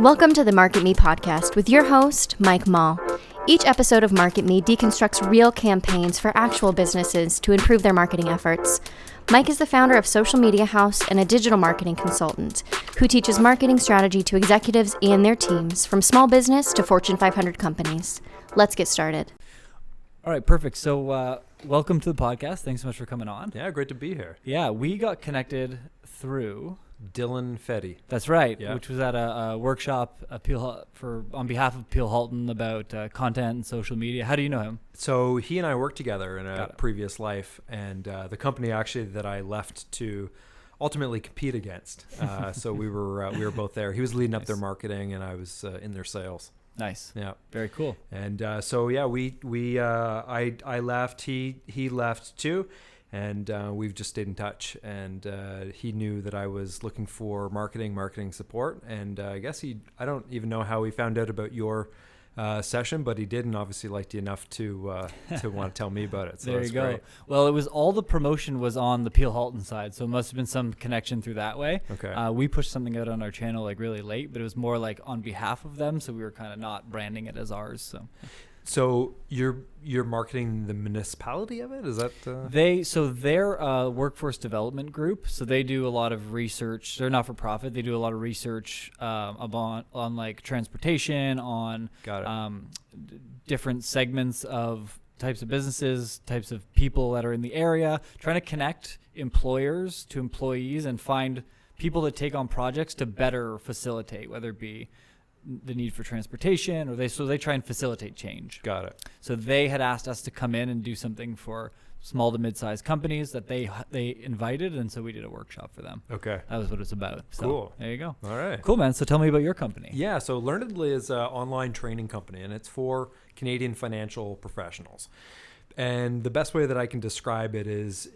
Welcome to the Market Me podcast with your host, Mike Moll. Each episode of Market Me deconstructs real campaigns for actual businesses to improve their marketing efforts. Mike is the founder of Social Media House and a digital marketing consultant who teaches marketing strategy to executives and their teams from small business to Fortune 500 companies. Let's get started. All right, perfect. So welcome to the podcast. Thanks so much for coming on. Yeah, great to be here. Yeah, we got connected through... Dylan Fetty. That's right, Yeah. Which was at a workshop on behalf of Peel Halton about content and social media. How do you know him? So he and I worked together in a Got it. previous life, and the company actually that I left to ultimately compete against. So we were both there. He was leading up Nice. their marketing, and I was in their sales. Nice. Yeah. Very cool. And so yeah, I left. He left too. And we've just stayed in touch. And he knew that I was looking for marketing support. And I guess I don't even know how he found out about your session, but he did, and obviously liked you enough to want to tell me about it. So There that's you go. great. Well, it was all the promotion was on the Peel Halton side, so it must have been some connection through that way. Okay. We pushed something out on our channel like really late, but it was more like on behalf of them, so we were kind of not branding it as ours. So you're marketing the municipality of it? Is that They're a workforce development group. So they do a lot of research. They're not for profit. They do a lot of research on like transportation, on Got it. Different segments of types of businesses, types of people that are in the area, trying to connect employers to employees and find people that take on projects to better facilitate, whether it be the need for transportation, or they try and facilitate change. Got it. So they had asked us to come in and do something for small to mid-sized companies that they invited, and so we did a workshop for them. Okay. That was what it's about. So, Cool. There you go. All right. Cool, man. So tell me about your company. Yeah, so Learnedly is an online training company, and it's for Canadian financial professionals. And the best way that I can describe it is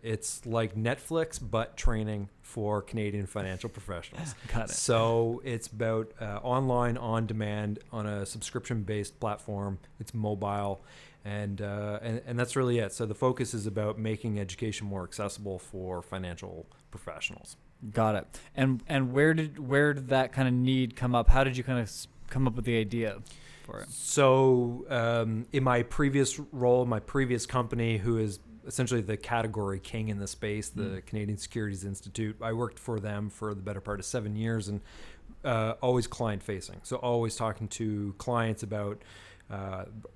it's like Netflix, but training for Canadian financial professionals. Got it. So it's about online, on demand, on a subscription-based platform. It's mobile, and that's really it. So the focus is about making education more accessible for financial professionals. Got it. And where did that kind of need come up? How did you kind of come up with the idea for it? So in my previous role, my previous company, who is essentially the category king in the space, the Canadian Securities Institute, I worked for them for the better part of 7 years, and always client facing. So always talking to clients about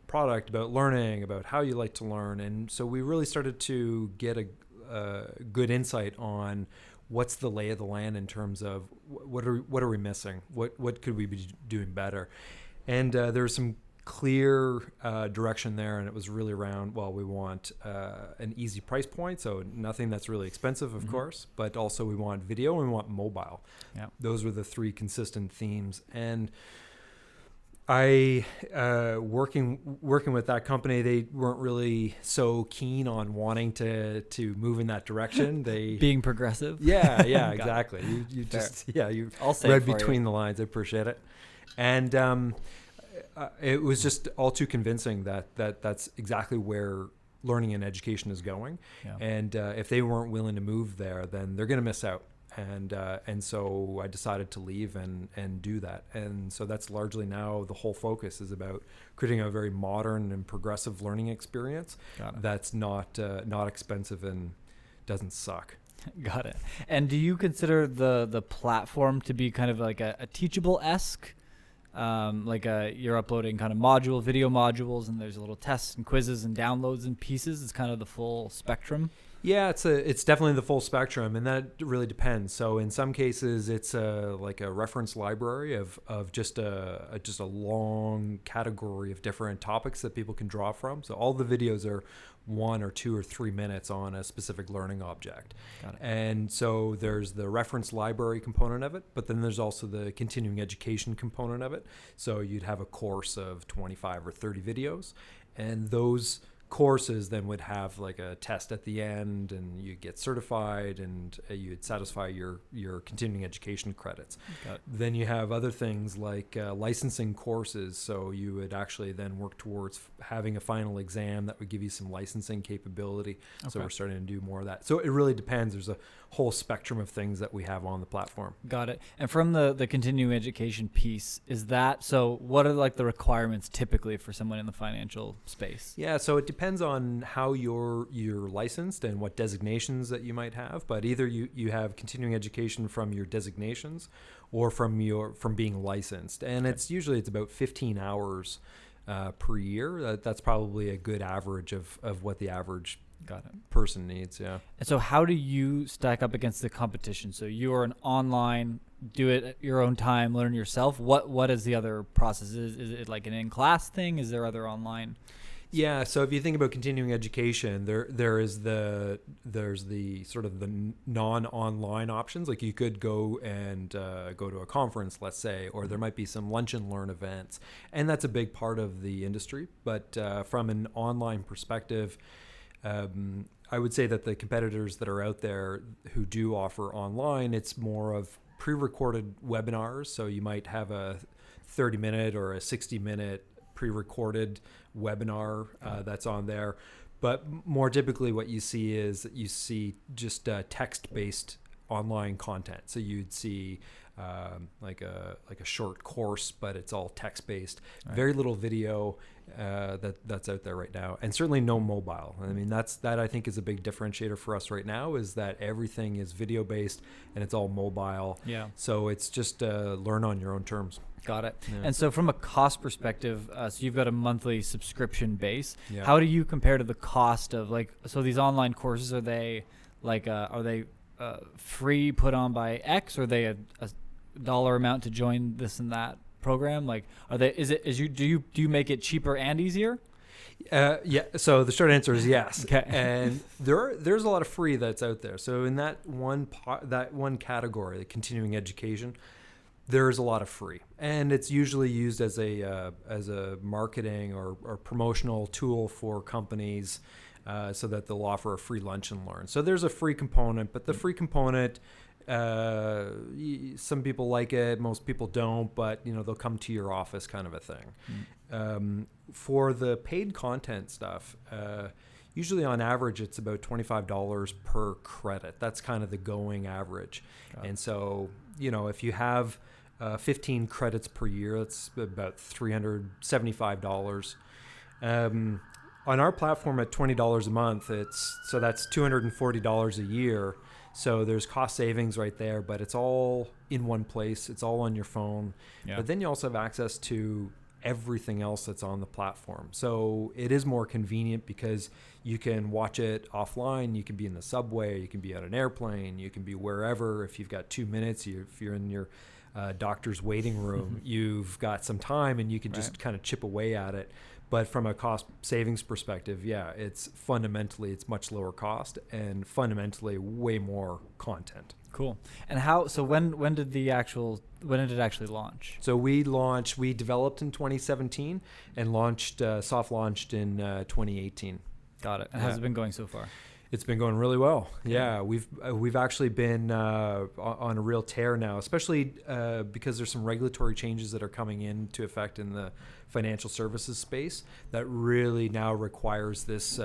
product, about learning, about how you like to learn. And so we really started to get a good insight on what's the lay of the land in terms of what are we missing? What could we be doing better? And there was some clear direction there, and it was really around, well, we want an easy price point, so nothing that's really expensive, of course, but also we want video and we want mobile. Yeah. Those were the three consistent themes. And I, working with that company, they weren't really so keen on wanting to move in that direction. They Being progressive. Yeah, Got exactly. You just you I'll say read it for between the lines. I appreciate it. And it was just all too convincing that that's exactly where learning and education is going. Yeah. And if they weren't willing to move there, then they're going to miss out. And so I decided to leave and do that. And so that's largely now the whole focus is about creating a very modern and progressive learning experience that's not expensive and doesn't suck. Got it. And do you consider the platform to be kind of like a teachable-esque? You're uploading kind of video modules, and there's a little tests and quizzes and downloads and pieces. It's kind of the full spectrum. Yeah, it's definitely the full spectrum, and that really depends. So in some cases, it's like a reference library of just a long category of different topics that people can draw from. So all the videos are 1 or 2 or 3 minutes on a specific learning object. Got it. And so there's the reference library component of it, but then there's also the continuing education component of it. So you'd have a course of 25 or 30 videos, and those courses then would have like a test at the end, and you get certified, and you'd satisfy your continuing education credits. Then you have other things like licensing courses, so you would actually then work towards having a final exam that would give you some licensing capability. So we're starting to do more of that. So it really depends. There's a whole spectrum of things that we have on the platform. Got it. And from the continuing education piece, is that, so what are like the requirements typically for someone in the financial space? Yeah, so it depends on how you're licensed and what designations that you might have, but either you have continuing education from your designations or from being licensed. And it's about 15 hours per year. That's probably a good average of what the average person needs. Yeah. And so how do you stack up against the competition? So you are an online, do it at your own time, learn yourself. What is the other process? Is it like an in-class thing? Is there other online? Yeah, so if you think about continuing education, there's the sort of the non-online options. Like you could go and go to a conference, let's say, or there might be some lunch and learn events, and that's a big part of the industry. But from an online perspective, I would say that the competitors that are out there who do offer online, it's more of pre-recorded webinars. So you might have a 30-minute or a 60-minute pre-recorded webinar that's on there. But more typically what you see is that you see just text-based online content. So you'd see like a short course, but it's all text-based. Right. Very little video that's out there right now, and certainly no mobile. I mean, that I think is a big differentiator for us right now, is that everything is video-based and it's all mobile. Yeah. So it's just learn on your own terms. Got it. Yeah. And so from a cost perspective, so you've got a monthly subscription base. Yeah. How do you compare to the cost of so these online courses, are they free put on by X, or are they a dollar amount to join this and that program? Like, do you make it cheaper and easier? Yeah. So the short answer is yes. Okay. And there's a lot of free that's out there. So in that one category, the continuing education, there's a lot of free, and it's usually used as a marketing or promotional tool for companies, so that they'll offer a free lunch and learn. So there's a free component, but the free component, some people like it, most people don't, but they'll come to your office, kind of a thing. For the paid content stuff, usually on average it's about $25 per credit. That's kind of the going average. And so if you have 15 credits per year, that's about $375. On our platform at $20 a month, that's $240 a year. So there's cost savings right there, but it's all in one place. It's all on your phone. Yeah. But then you also have access to everything else that's on the platform. So it is more convenient because you can watch it offline. You can be in the subway, you can be on an airplane, you can be wherever. If you've got 2 minutes, if you're in your doctor's waiting room, you've got some time and you can just kind of chip away at it. But from a cost savings perspective, it's much lower cost and fundamentally way more content. Cool. And when did it actually launch? So we developed in 2017 and soft launched in 2018. Got it. And how's it been going so far? It's been going really well. Yeah, we've actually been on a real tear now, especially because there's some regulatory changes that are coming into effect in the financial services space that really now requires this,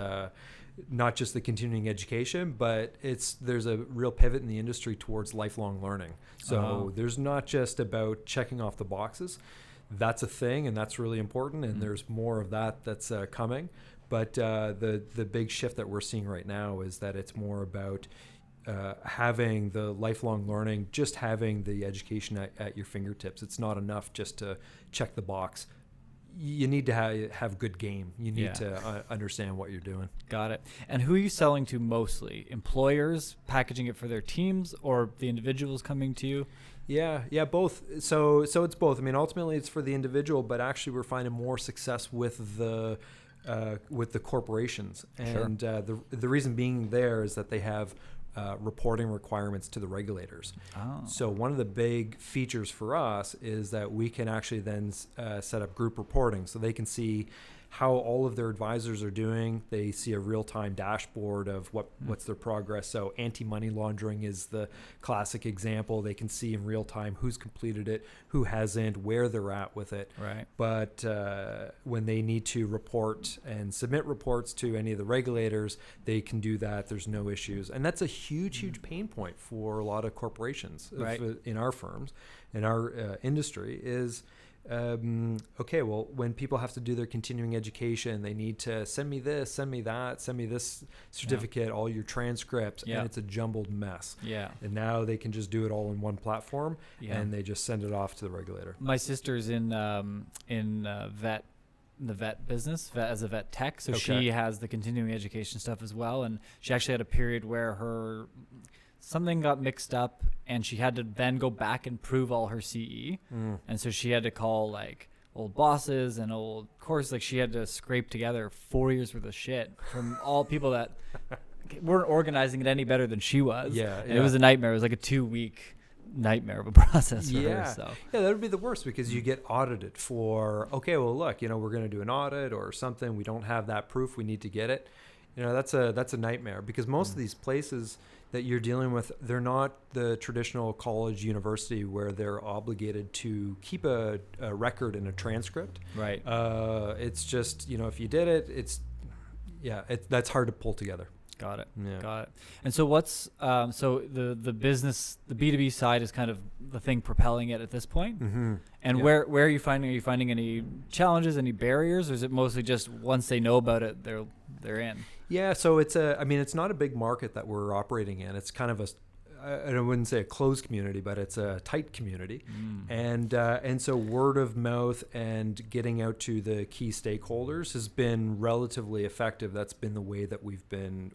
not just the continuing education, but there's a real pivot in the industry towards lifelong learning. So there's not just about checking off the boxes. That's a thing, and that's really important, and there's more of that's coming. But the big shift that we're seeing right now is that it's more about having the lifelong learning, just having the education at your fingertips. It's not enough just to check the box. You need to have good game. You need to understand what you're doing. Got it. And who are you selling to mostly? Employers packaging it for their teams, or the individuals coming to you? Yeah, both. So it's both. I mean, ultimately it's for the individual, but actually we're finding more success with the corporations. And the reason being there is that they have reporting requirements to the regulators. So one of the big features for us is that we can actually then set up group reporting, so they can see how all of their advisors are doing. They see a real-time dashboard of what's their progress. So anti-money laundering is the classic example. They can see in real time who's completed it, who hasn't, where they're at with it. Right. But when they need to report and submit reports to any of the regulators, they can do that. There's no issues. And that's a huge pain point for a lot of corporations. Right. In our firms, in our industry is, okay, well, when people have to do their continuing education, they need to send me this, send me that, send me this certificate, all your transcripts, and it's a jumbled mess. Yeah. And now they can just do it all in one platform, and they just send it off to the regulator. My sister's in vet. The vet business as a vet tech, so she has the continuing education stuff as well, and she actually had a period where something got mixed up and she had to then go back and prove all her CE. And so she had to call like old bosses and old courses. Like she had to scrape together 4 years worth of shit from all people that weren't organizing it any better than she was. And it was a nightmare. It was like a 2-week nightmare of a process for her. So. Yeah, that would be the worst because you get audited for, okay, well, look, we're going to do an audit or something. We don't have that proof. We need to get it. That's a nightmare because most of these places that you're dealing with, they're not the traditional college university where they're obligated to keep a record and a transcript. Right. It's just, if you did it, that's hard to pull together. Got it. Yeah. Got it. And so what's so the business, the B2B side is kind of the thing propelling it at this point. Mm-hmm. And where are you finding any challenges, any barriers, or is it mostly just once they know about it, they're in? Yeah. So it's not a big market that we're operating in. It's kind of I wouldn't say a closed community, but it's a tight community. And so word of mouth and getting out to the key stakeholders has been relatively effective. That's been the way that we've been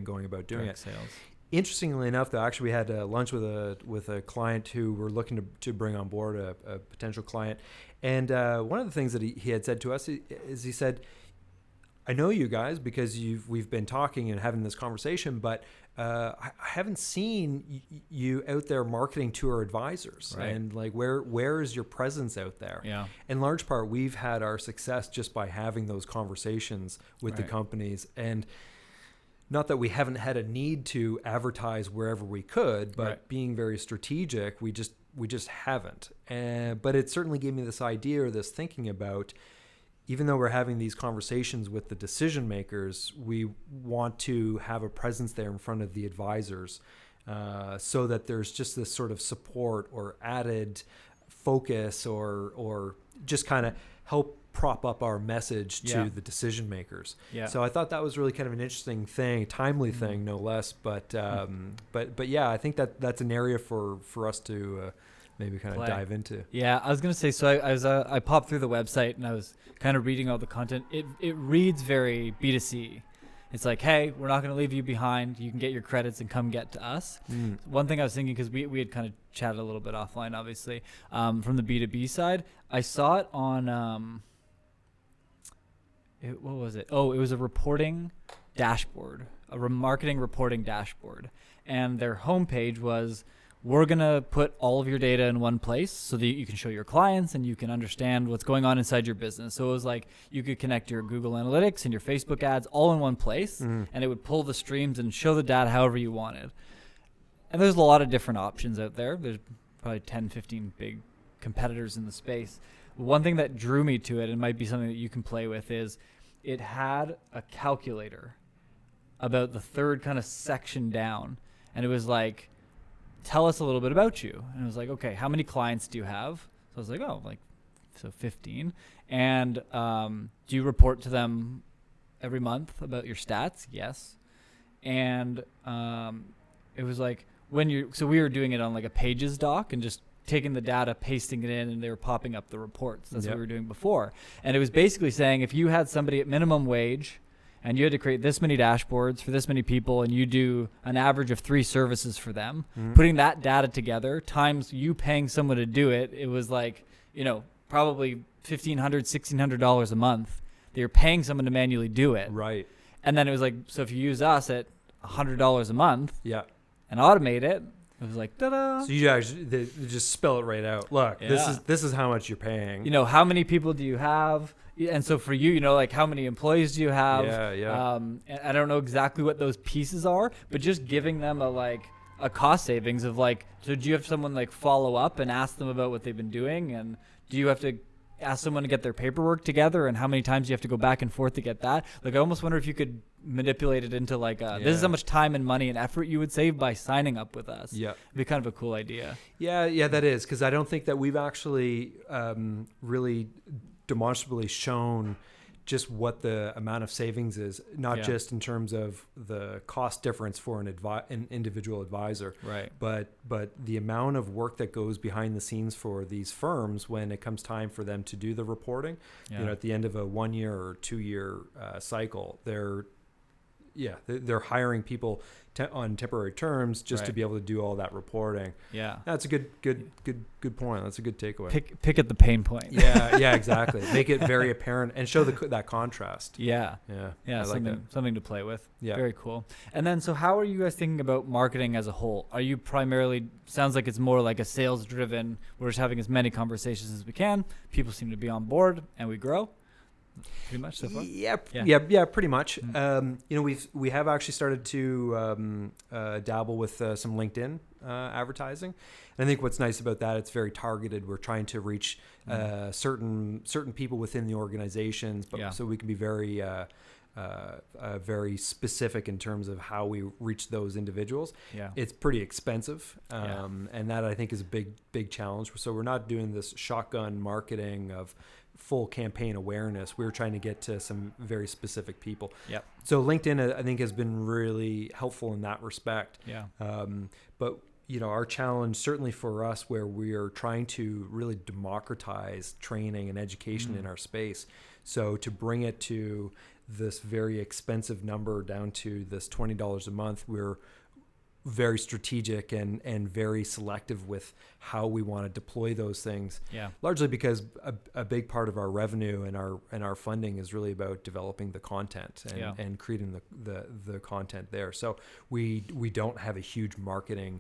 going about doing direct it. Sales. Interestingly enough, though, actually we had lunch with a client who we're looking to bring on board, a potential client. And one of the things that he had said to us is he said, I know you guys because we've been talking and having this conversation, but I haven't seen you out there marketing to our advisors. Right. And like where is your presence out there? Yeah. In large part, we've had our success just by having those conversations with the companies, and not that we haven't had a need to advertise wherever we could, but being very strategic, we just haven't. But it certainly gave me this idea or this thinking about, even though we're having these conversations with the decision makers, we want to have a presence there in front of the advisors, so that there's just this sort of support or added focus or just kind of help prop up our message to the decision makers. Yeah. So I thought that was really kind of an interesting thing, timely thing, no less. But yeah, I think that's an area for us to maybe kind of dive into. Yeah, I was gonna say. So I popped through the website and I was kind of reading all the content. It reads very B2C. It's like, hey, we're not gonna leave you behind. You can get your credits and come get to us. One thing I was thinking, because we had kind of chatted a little bit offline, obviously, from the B2B side. I saw it on what was it? Oh, it was a reporting dashboard, a marketing reporting dashboard, and their homepage was, we're going to put all of your data in one place so that you can show your clients and you can understand what's going on inside your business. So it was like you could connect your Google Analytics and your Facebook ads all in one place, and it would pull the streams and show the data however you wanted. And there's a lot of different options out there. There's probably 10, 15 big competitors in the space. One thing that drew me to it, and might be something that you can play with, is it had a calculator about the third kind of section down. And it was like, tell us a little bit about you. And I was like, okay, how many clients do you have? So I was like, so 15. And do you report to them every month about your stats? Yes. And it was like, so we were doing it on like a Pages doc and just taking the data, pasting it in, and they were popping up the reports. That's what we were doing before. And it was basically saying, if you had somebody at minimum wage and you had to create this many dashboards for this many people, and you do an average of 3 services for them, putting that data together times you paying someone to do it, it was like, probably $1,500, $1,600 a month that you're paying someone to manually do it. Right. And then it was like, so if you use us at $100 a month and automate it, It was like, ta-da. So you actually they just spell it right out. Look, Yeah. this is how much you're paying. You know, how many people do you have? And so for you, you know, like how many employees do you have? Yeah. And I don't know exactly what those pieces are, but just giving them a cost savings of like, so do you have someone like follow up and ask them about what they've been doing? And do you have to ask someone to get their paperwork together, and how many times you have to go back and forth to get that? Like, I almost wonder if you could manipulate it into like, this is how much time and money and effort you would save by signing up with us. Yeah. It'd be kind of a cool idea. Yeah, that is, because I don't think that we've actually really demonstrably shown just what the amount of savings is, not just in terms of the cost difference for an individual advisor, Right. but the amount of work that goes behind the scenes for these firms when it comes time for them to do the reporting. Yeah. You know, at the end of a 1 year or 2 year cycle, they're hiring people on temporary terms just to Right. be able to do all that reporting. Yeah. That's a good point. That's a good takeaway. Pick at the pain point. Yeah, exactly. Make it very apparent and show that contrast. Yeah. Yeah, I like something that. something to play with. Yeah. Very cool. And then, so how are you guys thinking about marketing as a whole? Are you primarily, sounds like it's more like a sales driven, we're just having as many conversations as we can, people seem to be on board, and we grow? Pretty much so far. Yeah, pretty much. Mm-hmm. You know, we have actually started to dabble with some LinkedIn advertising, and I think what's nice about that, it's very targeted. We're trying to reach certain people within the organizations, but so we can be very very specific in terms of how we reach those individuals. Yeah. It's pretty expensive, and that I think is a big challenge. So we're not doing this shotgun marketing of full campaign awareness. We're trying to get to some very specific people. Yep. So LinkedIn, I think, has been really helpful in that respect. Yeah. But you know, our challenge certainly for us, where we are trying to really democratize training and education in our space. So to bring it to this very expensive number down to this $20 a month, we're very strategic and very selective with how we want to deploy those things. Yeah. Largely because a big part of our revenue and our funding is really about developing the content and creating the content there. So we don't have a huge marketing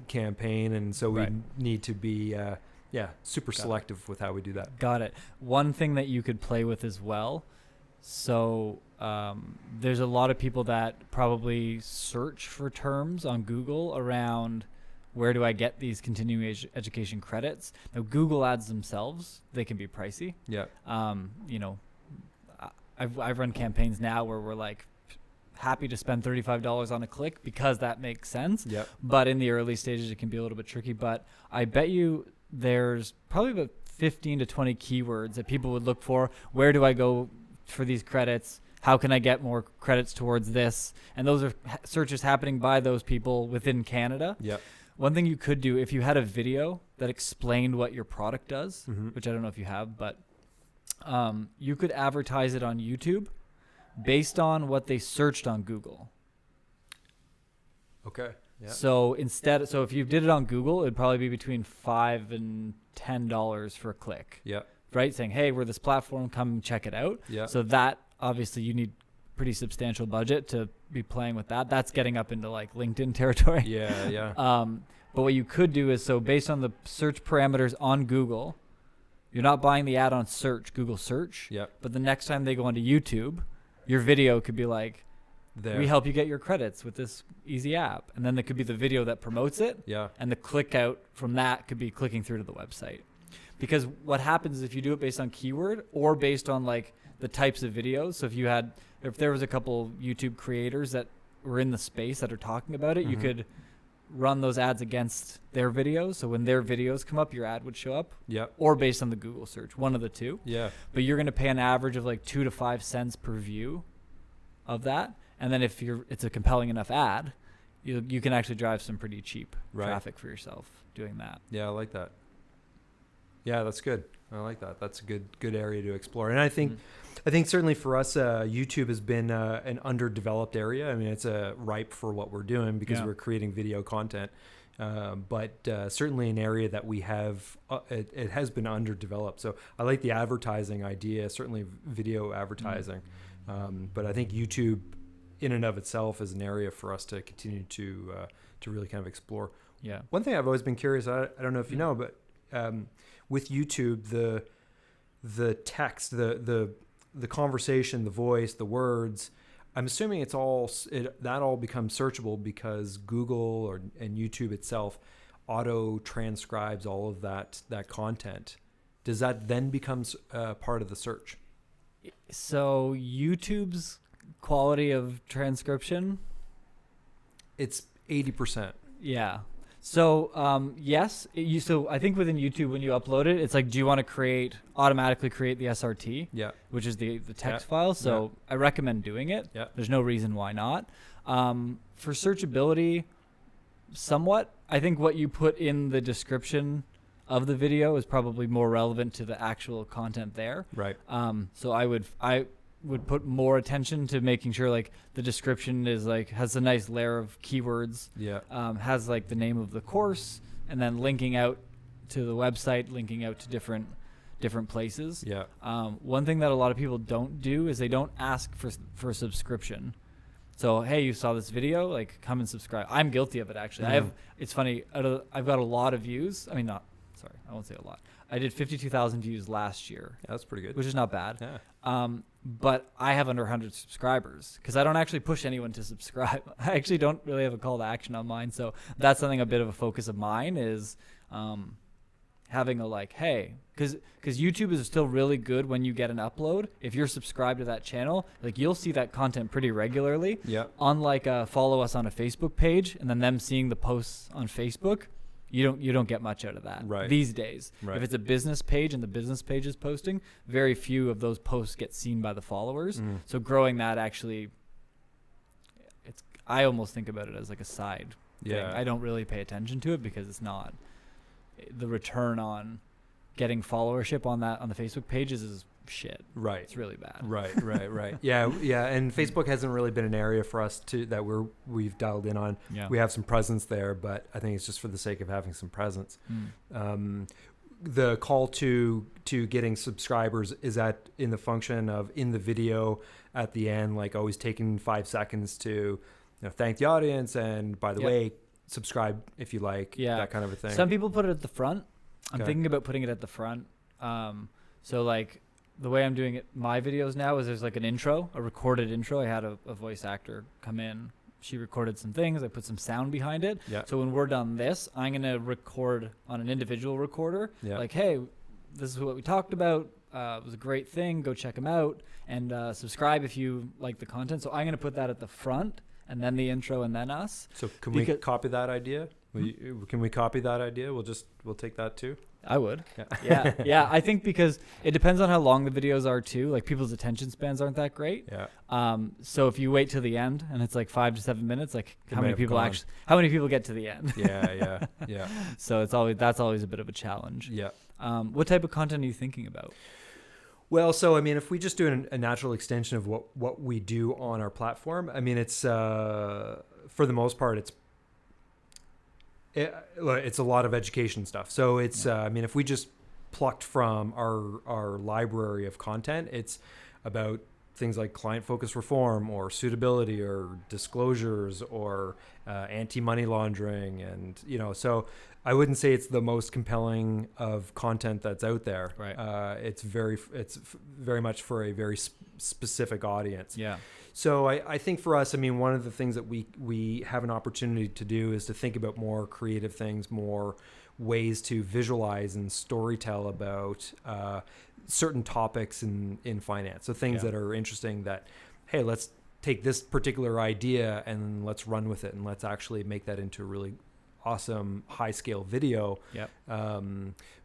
campaign, and so we need to be super selective with how we do that. Got it. One thing that you could play with as well. So there's a lot of people that probably search for terms on Google around where do I get these continuing education credits. Now, Google ads themselves, they can be pricey. Yeah. You know, I've run campaigns now where we're like happy to spend $35 on a click because that makes sense. Yep. But in the early stages, it can be a little bit tricky. But I bet you there's probably about 15 to 20 keywords that people would look for. Where do I go for these credits? How can I get more credits towards this? And those are searches happening by those people within Canada. Yeah. One thing you could do, if you had a video that explained what your product does, Mm-hmm. which I don't know if you have, but you could advertise it on YouTube based on what they searched on Google. Okay. Yeah. So if you did it on Google, it'd probably be between $5 and $10 for a click. Yeah. Right? Saying, hey, we're this platform, come check it out. Yeah. So that, obviously, you need pretty substantial budget to be playing with that. That's getting up into like LinkedIn territory. Yeah. But what you could do is, so based on the search parameters on Google, you're not buying the ad on Google search. Yep. But the next time they go onto YouTube, your video could be like, we help you get your credits with this easy app. And then there could be the video that promotes it. Yeah. And the click out from that could be clicking through to the website. Because what happens is if you do it based on keyword or based on like the types of videos. So if there was a couple YouTube creators that were in the space that are talking about it, you could run those ads against their videos. So when their videos come up, your ad would show up. Yeah. Or based on the Google search, one of the two. Yeah. But you're going to pay an average of like 2 to 5 cents per view of that. And then if it's a compelling enough ad, you can actually drive some pretty cheap traffic for yourself doing that. Yeah, I like that. Yeah, that's good. I like that. That's a good area to explore. And I think certainly for us, YouTube has been an underdeveloped area. I mean, it's ripe for what we're doing because we're creating video content. But certainly an area that we have, it has been underdeveloped. So I like the advertising idea, certainly video advertising. But I think YouTube in and of itself is an area for us to continue to really kind of explore. Yeah. One thing I've always been curious, I don't know if you know, but with YouTube, the text, the conversation, the voice, the words, I'm assuming that all becomes searchable because Google and YouTube itself auto transcribes all of that content. Does that then becomes part of the search? So YouTube's quality of transcription, it's 80%. Yeah. So yes, so I think within YouTube when you upload it, it's like, do you want to automatically create the SRT? Yeah. Which is the text file. So I recommend doing it. Yeah. There's no reason why not. For searchability, somewhat. I think what you put in the description of the video is probably more relevant to the actual content there. Right. So I would put more attention to making sure like the description is like has a nice layer of keywords. Yeah. Has like the name of the course and then linking out to the website, linking out to different places. Yeah. One thing that a lot of people don't do is they don't ask for a subscription. So, hey, you saw this video, like come and subscribe. I'm guilty of it actually. It's funny. I've got a lot of views. I mean, I won't say a lot. I did 52,000 views last year. Yeah, that's pretty good. Which is not bad. Yeah. But I have under 100 subscribers because I don't actually push anyone to subscribe. I actually don't really have a call to action on mine. So that's something a bit of a focus of mine is having a like, hey, because YouTube is still really good when you get an upload. If you're subscribed to that channel, like you'll see that content pretty regularly. Yeah. Unlike follow us on a Facebook page and then them seeing the posts on Facebook. You don't get much out of that these days. Right. If it's a business page and the business page is posting, very few of those posts get seen by the followers. So growing that actually, I almost think about it as like a side thing. I don't really pay attention to it because it's not the return on getting followership on the Facebook pages is shit. Right. It's really bad. Right. Yeah. And Facebook hasn't really been an area for us that we've dialed in on. Yeah. We have some presence there, but I think it's just for the sake of having some presence. The call to getting subscribers is that in the function of in the video at the end, like always taking 5 seconds to thank the audience and by the way, subscribe if you like, that kind of a thing. Some people put it at the front. I'm Okay. thinking about putting it at the front. So like the way I'm doing it, my videos now is there's like an intro, a recorded intro. I had a voice actor come in. She recorded some things. I put some sound behind it. Yeah. So when we're done this, I'm going to record on an individual recorder. Yeah. Like, hey, this is what we talked about. It was a great thing. Go check them out and subscribe if you like the content. So I'm going to put that at the front and then the intro and then us. So can we copy that idea? Can we copy that idea? We'll take that too. I would. Yeah. Yeah. I think because it depends on how long the videos are too. Like people's attention spans aren't that great. Yeah. So if you wait till the end and it's like 5 to 7 minutes, like how many people get to the end? Yeah. So that's always a bit of a challenge. Yeah. What type of content are you thinking about? Well, so I mean, if we just do a natural extension of what we do on our platform, I mean, it's for the most part, it's a lot of education stuff. So it's I mean, if we just plucked from our library of content, it's about things like client focused reform or suitability or disclosures or anti-money laundering, and so I wouldn't say it's the most compelling of content that's out there. Right. It's very much for a very specific audience. Yeah. So I think for us, I mean, one of the things that we have an opportunity to do is to think about more creative things, more ways to visualize and storytell about certain topics in finance. So things that are interesting that, hey, let's take this particular idea and let's run with it and let's actually make that into a really awesome high scale video.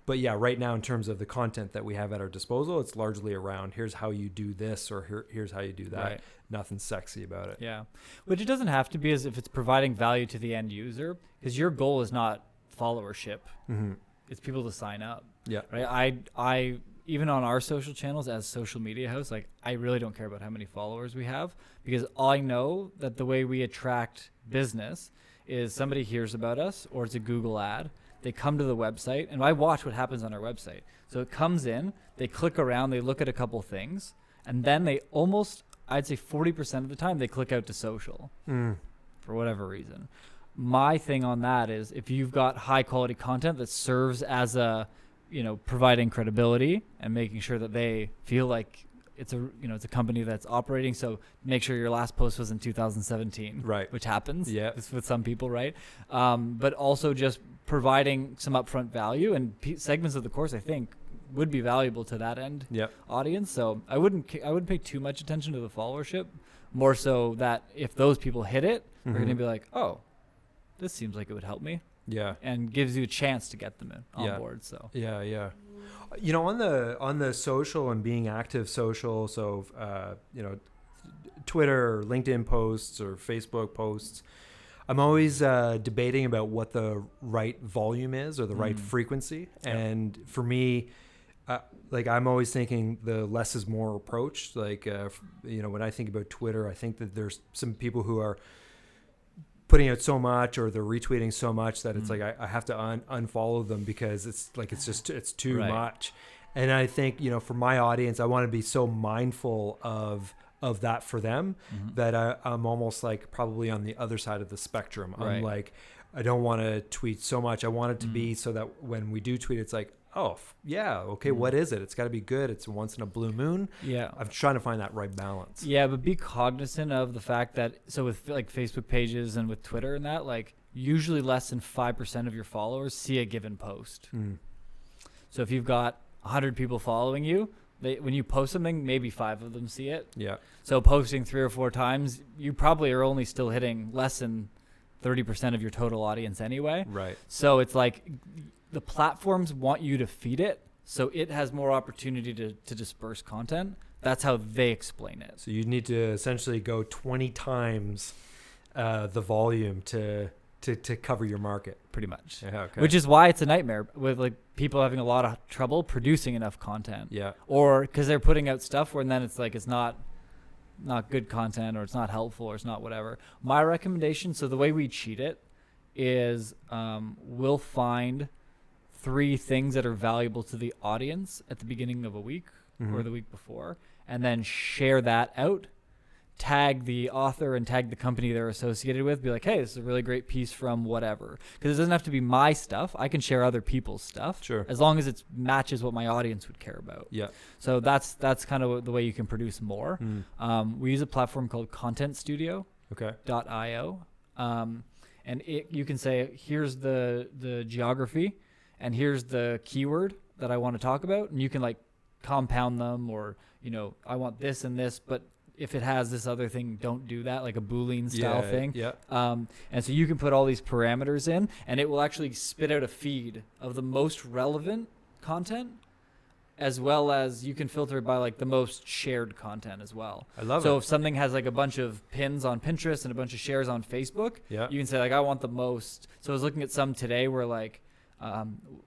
But yeah, right now in terms of the content that we have at our disposal, it's largely around here's how you do this or here's how you do that. Right. Nothing sexy about it. Yeah. Which it doesn't have to be as if it's providing value to the end user, because your goal is not followership. Mm-hmm. It's people to sign up. Yeah. Right. I even on our social channels as social media hosts, like I really don't care about how many followers we have, because I know that the way we attract business is somebody hears about us or it's a Google ad. They come to the website and I watch what happens on our website. So it comes in, they click around, they look at a couple things, and then they almost, I'd say 40% of the time, they click out to social for whatever reason. my thing on that is if you've got high quality content that serves as a, providing credibility and making sure that they feel like it's a company that's operating. So make sure your last post was in 2017, right? Which happens, yeah, with some people, right? But also just providing some upfront value, and segments of the course I think would be valuable to that end audience. So I wouldn't pay too much attention to the followership, more so that if those people hit it, they're going to be like, oh, this seems like it would help me. Yeah. And gives you a chance to get them on board. So yeah. On the social and being active social, so Twitter or LinkedIn posts or Facebook posts, I'm always debating about what the right volume is or the right frequency. And for me, I'm always thinking the less is more approach. When I think about Twitter, I think that there's some people who are putting out so much or they're retweeting so much that it's like I have to unfollow them because it's too much. And I think, for my audience, I want to be so mindful of that for them that I'm almost like probably on the other side of the spectrum. I'm like, I don't want to tweet so much. I want it to be so that when we do tweet, it's like, oh yeah, okay, what is it? It's got to be good. It's once in a blue moon. Yeah, I'm trying to find that right balance. Yeah, but be cognizant of the fact that with like Facebook pages and with Twitter and that, like usually less than 5% of your followers see a given post. So if you've got 100 people following you, when you post something, maybe 5 of them see it. Yeah. So posting 3 or 4 times, you probably are only still hitting less than 30% of your total audience anyway. Right. So it's like the platforms want you to feed it, so it has more opportunity to disperse content. That's how they explain it. So you need to essentially go 20 times the volume to cover your market. Pretty much. Yeah, okay. Which is why it's a nightmare with like people having a lot of trouble producing enough content. Yeah. Or because they're putting out stuff where then it's like it's not good content or it's not helpful or it's not whatever. My recommendation, so the way we cheat it is we'll find 3 things that are valuable to the audience at the beginning of a week or the week before, and then share that out, tag the author and tag the company they're associated with, be like, hey, this is a really great piece from whatever. Because it doesn't have to be my stuff. I can share other people's stuff. Sure. As long as it matches what my audience would care about. Yeah. So that's kind of the way you can produce more. We use a platform called Content Studio. Okay. .io. And you can say, here's the geography, and here's the keyword that I want to talk about, and you can like compound them, or I want this and this, but if it has this other thing, don't do that, like a Boolean style thing. Yeah. And so you can put all these parameters in, and it will actually spit out a feed of the most relevant content, as well as you can filter by like the most shared content as well. I love it. So if something has like a bunch of pins on Pinterest and a bunch of shares on Facebook, you can say like, I want the most. So I was looking at some today where like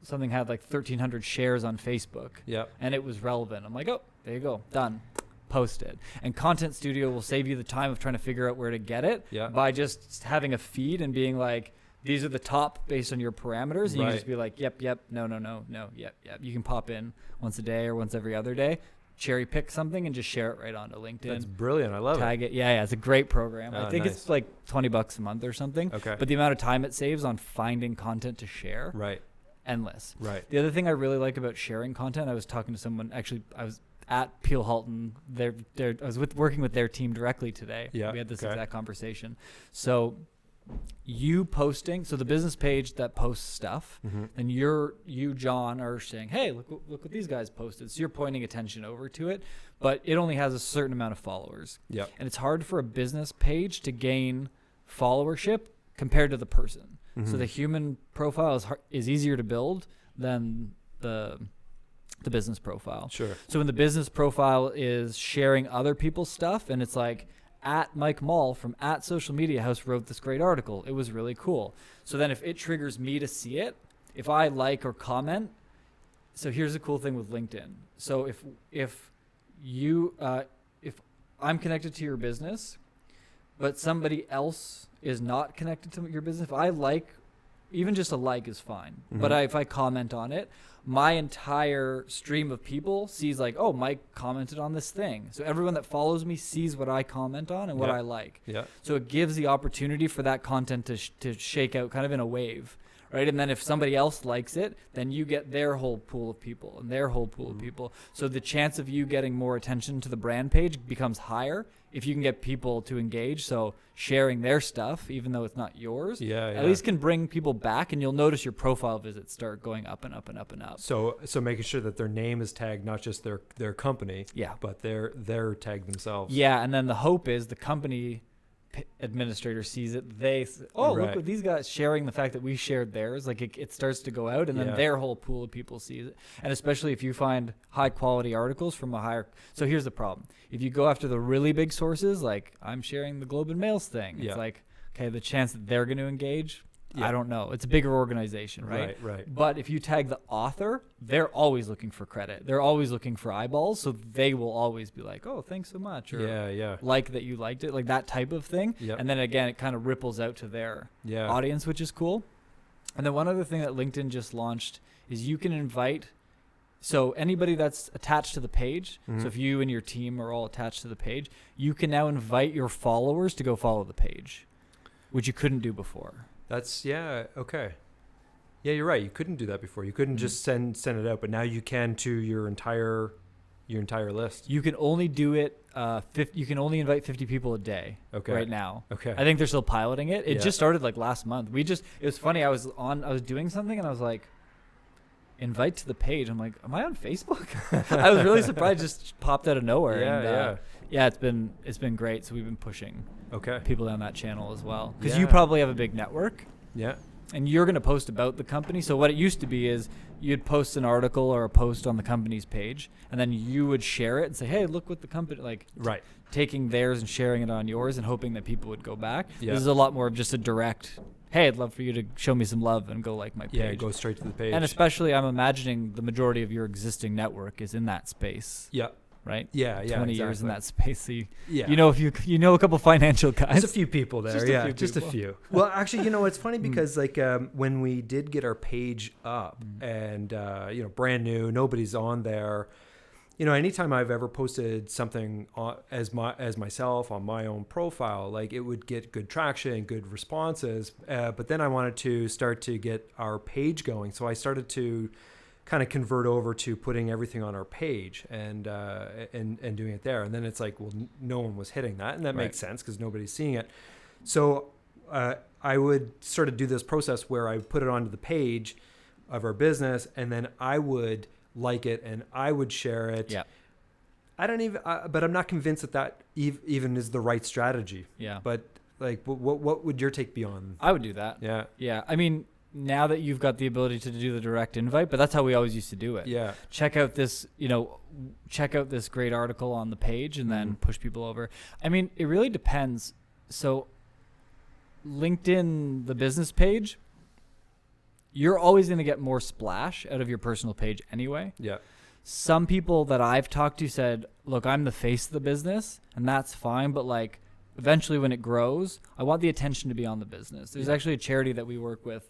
something had like 1,300 shares on Facebook. Yeah. And it was relevant. I'm like, oh, there you go, done. Post it. And Content Studio will save you the time of trying to figure out where to get it by just having a feed and being like, these are the top based on your parameters. And you can just be like, yep, no, yep. You can pop in once a day or once every other day, cherry pick something and just share it right onto LinkedIn. That's brilliant. I love it. Tag it. Yeah. It's a great program. I think it's like $20 a month or something. Okay. But the amount of time it saves on finding content to share. Right. Endless. Right. The other thing I really like about sharing content, I was talking to someone, actually, I was at Peel Halton. I was working with their team directly today. Yeah. We had this exact conversation. So you posting, so the business page that posts stuff, and you, John, are saying, hey, look what these guys posted. So you're pointing attention over to it, but it only has a certain amount of followers. Yeah. And it's hard for a business page to gain followership compared to the person. So the human profile is easier to build than the business profile. Sure. So when the business profile is sharing other people's stuff, and it's like, at Mike Moll from at Social Media House wrote this great article. It was really cool. So then if it triggers me to see it, if I like or comment, so here's the cool thing with LinkedIn. So if I'm connected to your business, but somebody else is not connected to your business, if I like even just a like is fine. Mm-hmm. But if I comment on it, my entire stream of people sees like, oh, Mike commented on this thing. So everyone that follows me sees what I comment on and what I like. Yeah. So it gives the opportunity for that content to shake out kind of in a wave, right? And then if somebody else likes it, then you get their whole pool of people and their whole pool of people. So the chance of you getting more attention to the brand page becomes higher if you can get people to engage. So sharing their stuff, even though it's not yours, at least can bring people back, and you'll notice your profile visits start going up and up and up and up. So making sure that their name is tagged, not just their company, Yeah. but they're tagged themselves. Yeah, and then the hope is the company administrator sees it. Look Right. at these guys sharing the fact that we shared theirs. Like it starts to go out, and then their whole pool of people sees it. And especially if you find high quality articles from a higher. So here's the problem: if you go after the really big sources, like I'm sharing the Globe and Mail's thing, it's like, okay, the chance that they're going to engage, I don't know. It's a bigger organization, right? Right. But if you tag the author, they're always looking for credit. They're always looking for eyeballs, so they will always be like, "Oh, thanks so much," or like that you liked it, like that type of thing. Yep. And then again, it kind of ripples out to their audience, which is cool. And then one other thing that LinkedIn just launched is you can invite. So anybody that's attached to the page, so if you and your team are all attached to the page, you can now invite your followers to go follow the page, which you couldn't do before. That's okay. Yeah, you're right. You couldn't do that before. You couldn't just send it out, but now you can to your entire list. You can only do it. You can only invite 50 people a day. Okay. Right now. Okay. I think they're still piloting it. It just started like last month. It was funny. I was doing something and I was like, invite to the page. I'm like, am I on Facebook? I was really surprised. Just popped out of nowhere. It's been great. So we've been pushing people down that channel as well, because you probably have a big network. Yeah. And you're going to post about the company. So what it used to be is you'd post an article or a post on the company's page, and then you would share it and say, hey, look what the company, taking theirs and sharing it on yours and hoping that people would go back. Yeah. This is a lot more of just a direct, hey, I'd love for you to show me some love and go like my page. Yeah, go straight to the page. And especially I'm imagining the majority of your existing network is in that space. Yeah. Right? 20 years in that space. So you know, you know a couple financial guys. There's a few people there. Just a few. Well, actually, it's funny because when we did get our page up and brand new, nobody's on there. Anytime I've ever posted something as myself on my own profile, like it would get good traction, good responses. But then I wanted to start to get our page going, so I started to kind of convert over to putting everything on our page and doing it there. And then it's like, well, no one was hitting that, and that makes sense because nobody's seeing it. So I would sort of do this process where I put it onto the page of our business, and then I would like it and I would share it. Yeah. I don't even, but I'm not convinced that even is the right strategy. Yeah. But like, what would your take be on? I would do that. Yeah. Yeah. I mean, now that you've got the ability to do the direct invite, but that's how we always used to do it. Yeah. Check out this great article on the page and then push people over. I mean, it really depends. So LinkedIn, the business page, you're always going to get more splash out of your personal page anyway. Yeah. Some people that I've talked to said, look, I'm the face of the business, and that's fine, but like eventually when it grows, I want the attention to be on the business. There's actually a charity that we work with,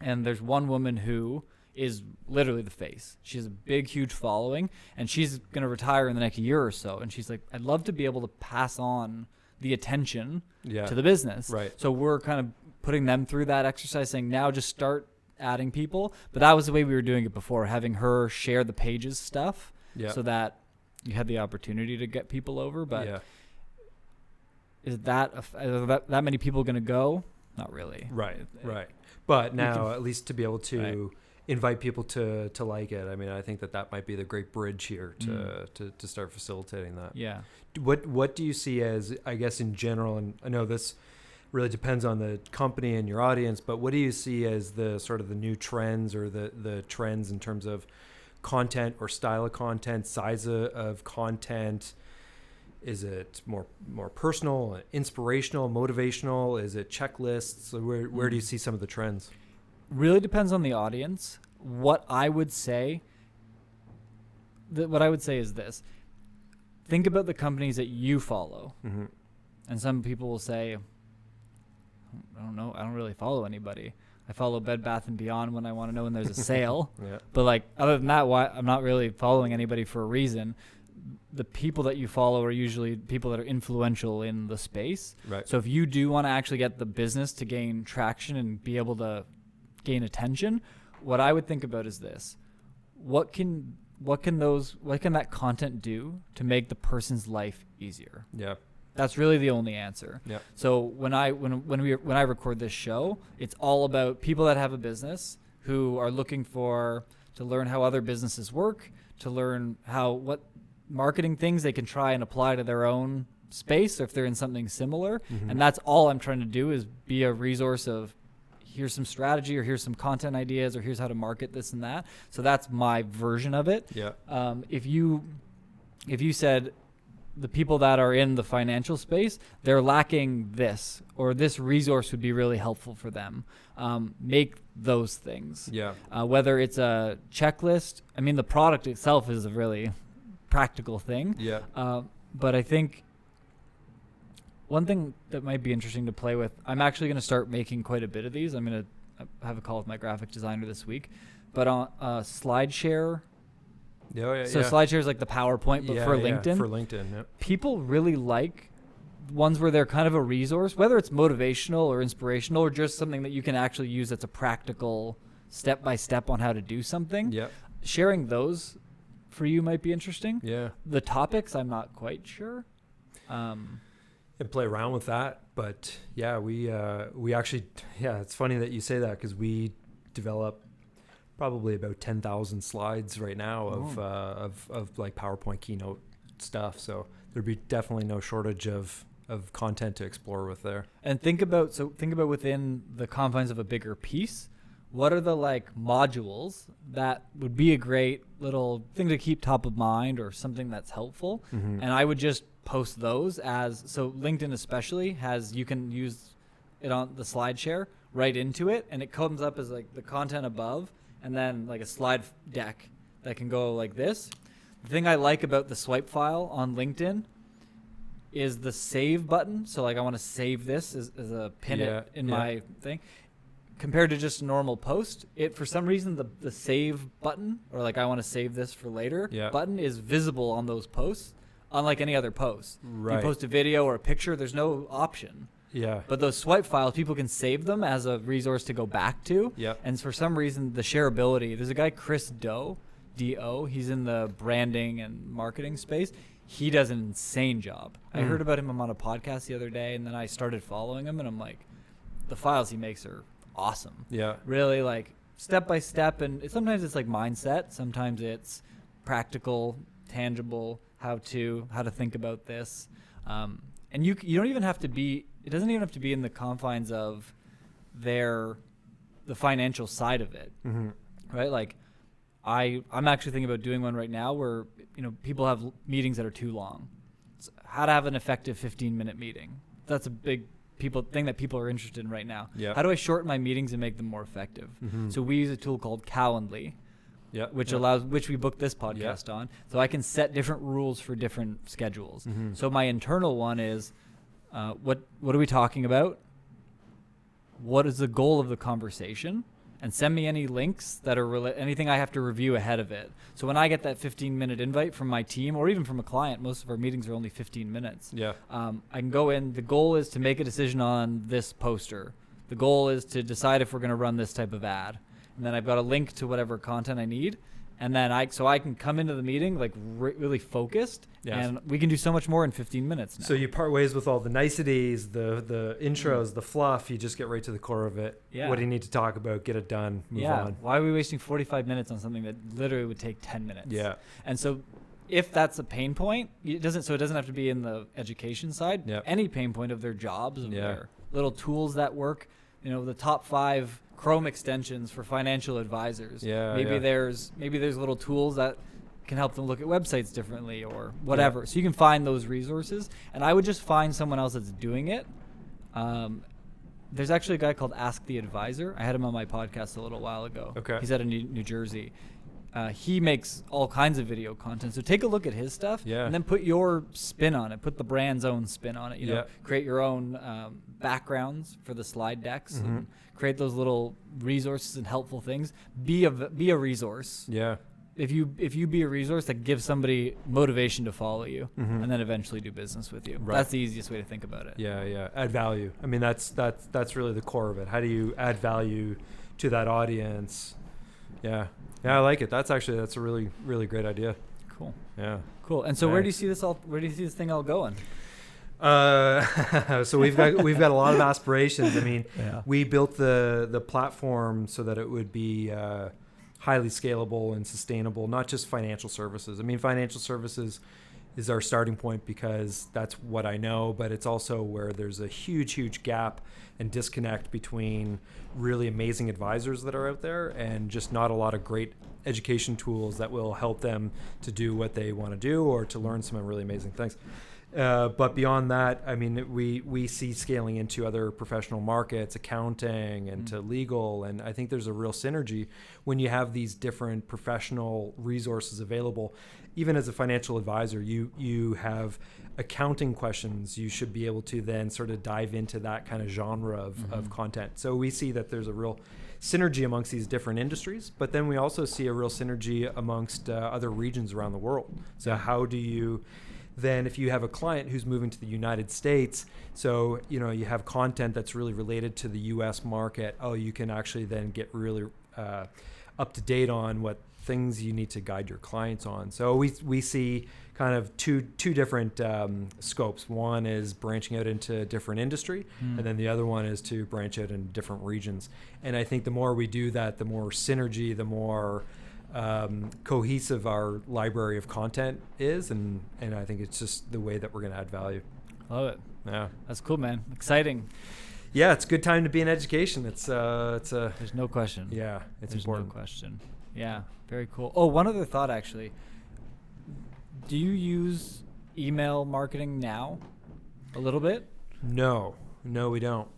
and there's one woman who is literally the face. She has a big, huge following, and she's going to retire in the next year or so. And she's like, I'd love to be able to pass on the attention to the business. Right. So we're kind of putting them through that exercise, saying now just start adding people. But that was the way we were doing it before, having her share the pages stuff so that you had the opportunity to get people over. But is that many people going to go? Not really. Right. But now at least to be able to invite people to like it. I mean, I think that might be the great bridge here to start facilitating that. Yeah. What do you see as, I guess, in general, and I know this really depends on the company and your audience, but what do you see as the sort of the new trends or the trends in terms of content or style of content, size of content? Is it more personal, inspirational, motivational? Is it checklists? Where do you see some of the trends? Really depends on the audience. What I would say is this. Think about the companies that you follow. And some people will say, I don't know, I don't really follow anybody. I follow Bed Bath & Beyond when I want to know when there's a sale. Yeah. But like other than that, why I'm not really following anybody for a reason. The people that you follow are usually people that are influential in the space. Right. So if you do want to actually get the business to gain traction and be able to gain attention, what I would think about is this. What can that content do to make the person's life easier? Yeah. That's really the only answer. Yeah. So when I record this show, it's all about people that have a business who are looking to learn how other businesses work, to learn what marketing things they can try and apply to their own space if they're in something similar. Mm-hmm. And that's all I'm trying to do is be a resource of here's some strategy or here's some content ideas or here's how to market this and that. So that's my version of it. Yeah. If you said the people that are in the financial space, they're lacking this or this resource would be really helpful for them. Make those things. Yeah. Whether it's a checklist, I mean, the product itself is a really practical thing. Yeah. But I think one thing that might be interesting to play with, I'm actually going to start making quite a bit of these. I'm going to have a call with my graphic designer this week. But on SlideShare. Yeah. So SlideShare is like the PowerPoint, but for LinkedIn. Yeah, for LinkedIn, yeah. People really like ones where they're kind of a resource, whether it's motivational or inspirational or just something that you can actually use that's a practical step-by-step on how to do something. Yeah. Sharing those for you might be interesting. Yeah. The topics, I'm not quite sure. And play around with that. But yeah, we actually, it's funny that you say that because we develop probably about 10,000 slides right now of like PowerPoint keynote stuff. So there'd be definitely no shortage of content to explore with there. And think about within the confines of a bigger piece, what are the like modules that would be a great little thing to keep top of mind or something that's helpful? Mm-hmm. And I would just post those so LinkedIn especially you can use it on the SlideShare right into it, and it comes up as like the content above and then like a slide deck that can go like this. The thing I like about the swipe file on LinkedIn is the save button. So like I want to save this as a pin it in my thing. Compared to just a normal post, for some reason the save button or like I want to save this for later button is visible on those posts, unlike any other post. Right. You post a video or a picture, there's no option. Yeah. But those swipe files, people can save them as a resource to go back to. Yeah. And for some reason, the shareability, there's a guy, Chris Do, D-O, he's in the branding and marketing space. He does an insane job. I heard about him on a podcast the other day, and then I started following him, and I'm like, the files he makes are awesome. Yeah. Really like step by step, and sometimes it's like mindset, sometimes it's practical, tangible, how to think about this. And you don't even have to be, it doesn't even have to be in the confines of the financial side of it. Mm-hmm. Right? Like I'm actually thinking about doing one right now where, people have meetings that are too long. It's how to have an effective 15-minute meeting. That's a big thing that people are interested in right now. Yeah. How do I shorten my meetings and make them more effective? Mm-hmm. So we use a tool called Calendly, which we booked this podcast on. So I can set different rules for different schedules. Mm-hmm. So my internal one is, what are we talking about? What is the goal of the conversation? And send me any links that are anything I have to review ahead of it. So when I get that 15-minute invite from my team or even from a client, most of our meetings are only 15 minutes. Yeah. I can go in. The goal is to make a decision on this poster. The goal is to decide if we're going to run this type of ad. And then I've got a link to whatever content I need. And then I can come into the meeting like really focused, and we can do so much more in 15 minutes now. So you part ways with all the niceties, the intros, the fluff. You just get right to the core of it. Yeah. What do you need to talk about? Get it done. Move on. Why are we wasting 45 minutes on something that literally would take 10 minutes? Yeah. And so if that's a pain point, it doesn't have to be in the education side. Yep. Any pain point of their jobs, of their little tools that work, the top 5 Chrome extensions for financial advisors. Maybe there's little tools that can help them look at websites differently or whatever. Yeah. So you can find those resources, and I would just find someone else that's doing it. There's actually a guy called Ask the Advisor. I had him on my podcast a little while ago. Okay. He's out of New Jersey. He makes all kinds of video content. So take a look at his stuff and then put your spin on it. Put the brand's own spin on it. You know, create your own backgrounds for the slide decks and create those little resources and helpful things. Be a resource. Yeah. If you be a resource that gives somebody motivation to follow you and then eventually do business with you. Right. That's the easiest way to think about it. Yeah. Add value. I mean, that's really the core of it. How do you add value to that audience? Yeah, I like it. That's a really, really great idea. Cool. Yeah. Cool. And so where do you see this thing all going? So we've got a lot of aspirations. I mean, we built the platform so that it would be highly scalable and sustainable, not just financial services. I mean, financial services is our starting point because that's what I know, but it's also where there's a huge gap and disconnect between really amazing advisors that are out there and just not a lot of great education tools that will help them to do what they want to do or to learn some really amazing things. But beyond that, I mean, we see scaling into other professional markets, accounting and to legal. And I think there's a real synergy when you have these different professional resources available. Even as a financial advisor, you have accounting questions. You should be able to then sort of dive into that kind of genre of content. So we see that there's a real synergy amongst these different industries, but then we also see a real synergy amongst other regions around the world. So how do you... Then if you have a client who's moving to the United States, so you have content that's really related to the US market, you can actually then get really up to date on what things you need to guide your clients on. So we see kind of two different scopes. One is branching out into different industry, and then the other one is to branch out in different regions. And I think the more we do that, the more synergy, the more cohesive our library of content is, and I think it's just the way that we're going to add value. Love it. Yeah, that's cool, man. Exciting. Yeah, it's a good time to be in education. It's there's no question. Yeah, it's important. No question. Yeah, very cool. Oh, one other thought actually. Do you use email marketing now? A little bit? No, we don't.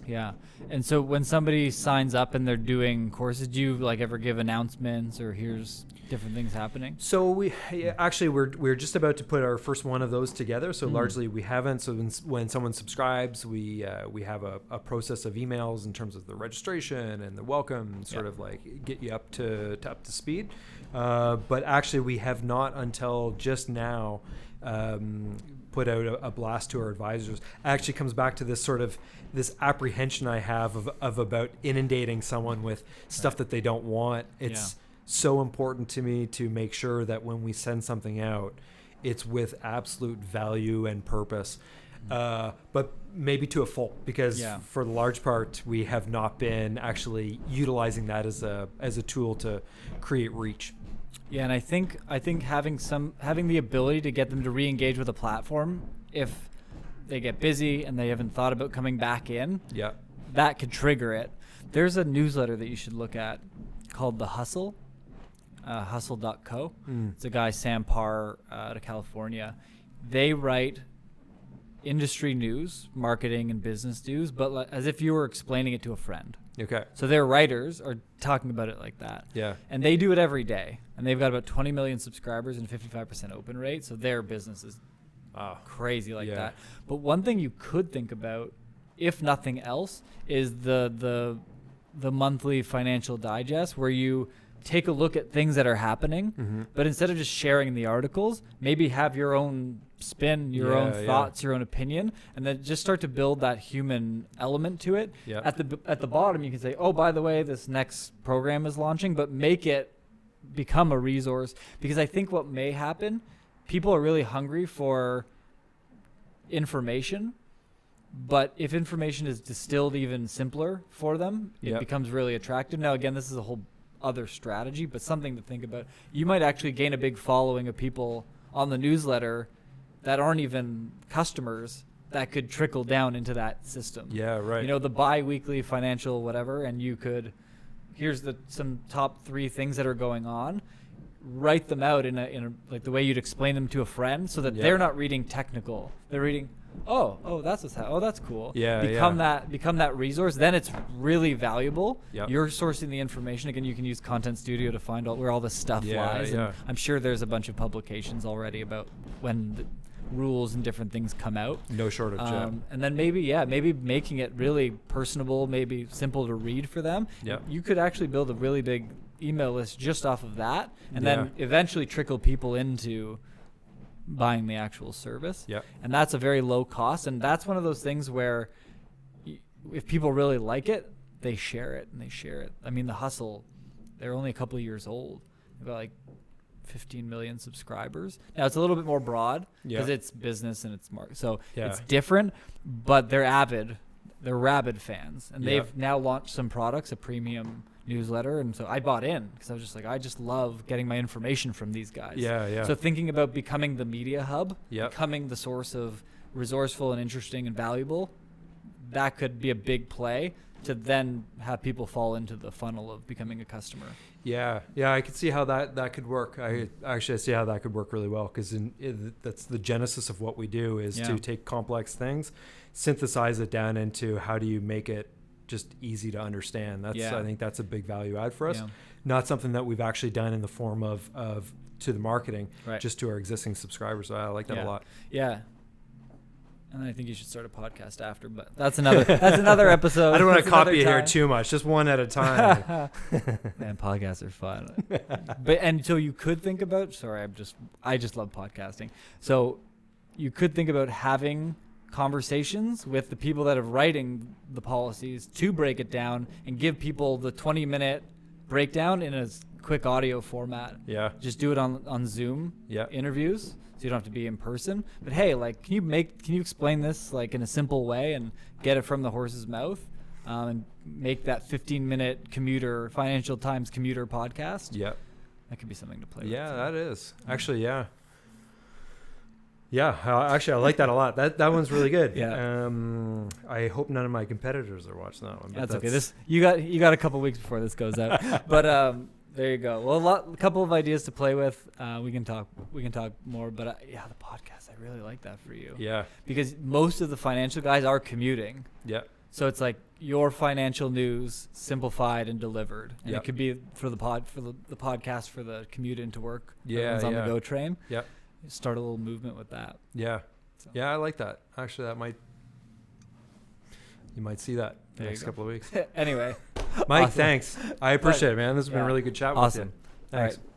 Yeah. And so when somebody signs up and they're doing courses, do you ever give announcements or here's different things happening? So we're just about to put our first one of those together. So largely we haven't. So when someone subscribes, we have a process of emails in terms of the registration and the welcome, sort of get you up to speed. But actually we have not until just now put out a blast to our advisors. It actually comes back to this apprehension I have of about inundating someone with stuff that they don't want. It's so important to me to make sure that when we send something out, it's with absolute value and purpose. But maybe to a fault, because for the large part, we have not been actually utilizing that as a tool to create reach. Yeah, and I think having the ability to get them to re-engage with a platform if they get busy and they haven't thought about coming back in, that could trigger it. There's a newsletter that you should look at called The Hustle, hustle.co. It's a guy, Sam Parr, out of California. They write industry news, marketing and business news, but as if you were explaining it to a friend. Okay. So their writers are talking about it like that. Yeah. And they do it every day. And they've got about 20 million subscribers and 55% open rate. So their business is crazy like that. But one thing you could think about, if nothing else, is the monthly financial digest where you take a look at things that are happening, but instead of just sharing the articles, maybe have your own spin, your own thoughts, your own opinion, and then just start to build that human element to it. At the bottom, you can say, oh, by the way, this next program is launching, but make it become a resource, because I think what may happen, people are really hungry for information, but if information is distilled even simpler for them, it becomes really attractive. Now, again, this is a whole other strategy, but something to think about. You might actually gain a big following of people on the newsletter that aren't even customers that could trickle down into that system. Yeah, right. The bi-weekly financial whatever, and you could, here's some top 3 things that are going on. write them out in a like the way you'd explain them to a friend, so that they're not reading technical. They're reading, that's what's happening. Oh, that's cool. Become that resource. Then it's really valuable. You're sourcing the information. Again, you can use Content Studio to find out where all this stuff lies. And I'm sure there's a bunch of publications already about when the rules and different things come out. No shortage. And then maybe making it really personable, maybe simple to read for them. You could actually build a really big email list just off of that, and then eventually trickle people into buying the actual service. And that's a very low cost, and that's one of those things where if people really like it, they share it. I mean, The Hustle, they're only a couple of years old. They've got like 15 million subscribers. Now it's a little bit more broad because it's business and it's market, so it's different, but they're rabid fans, and they've now launched some products, a premium newsletter, and so I bought in because I was just like, I just love getting my information from these guys. So thinking about becoming the media hub, becoming the source of resourceful and interesting and valuable, that could be a big play to then have people fall into the funnel of becoming a customer. I could see how that could work. I see how that could work really well, because that's the genesis of what we do, is to take complex things, synthesize it down into how do you make it just easy to understand. I think that's a big value add for us. Not something that we've actually done in the form of to the marketing, just to our existing subscribers. So I like that a lot. And I think you should start a podcast after, but that's another episode. I don't want to copy you here too much, just one at a time. Man, podcasts are fun. And so you could think about, I just love podcasting. So you could think about having conversations with the people that are writing the policies to break it down and give people the 20-minute breakdown in a quick audio format. Just do it on Zoom interviews, so you don't have to be in person. But hey, like, can you explain this like in a simple way and get it from the horse's mouth, and make that 15-minute Financial Times commuter podcast? That could be something to play with. That is actually actually I like that a lot. That one's really good. I hope none of my competitors are watching that one. But that's okay. You got a couple weeks before this goes out. But there you go. Well, a couple of ideas to play with. We can talk more. But the podcast, I really like that for you. Because most of the financial guys are commuting. So it's like your financial news simplified and delivered. And it could be for the podcast for the commute into work. Everyone's on the GO train. Start a little movement with that. I like that. Actually, you might see that next couple of weeks. Anyway, Mike, thanks. I appreciate it, man. This has been a really good chat with you. Thanks. All right.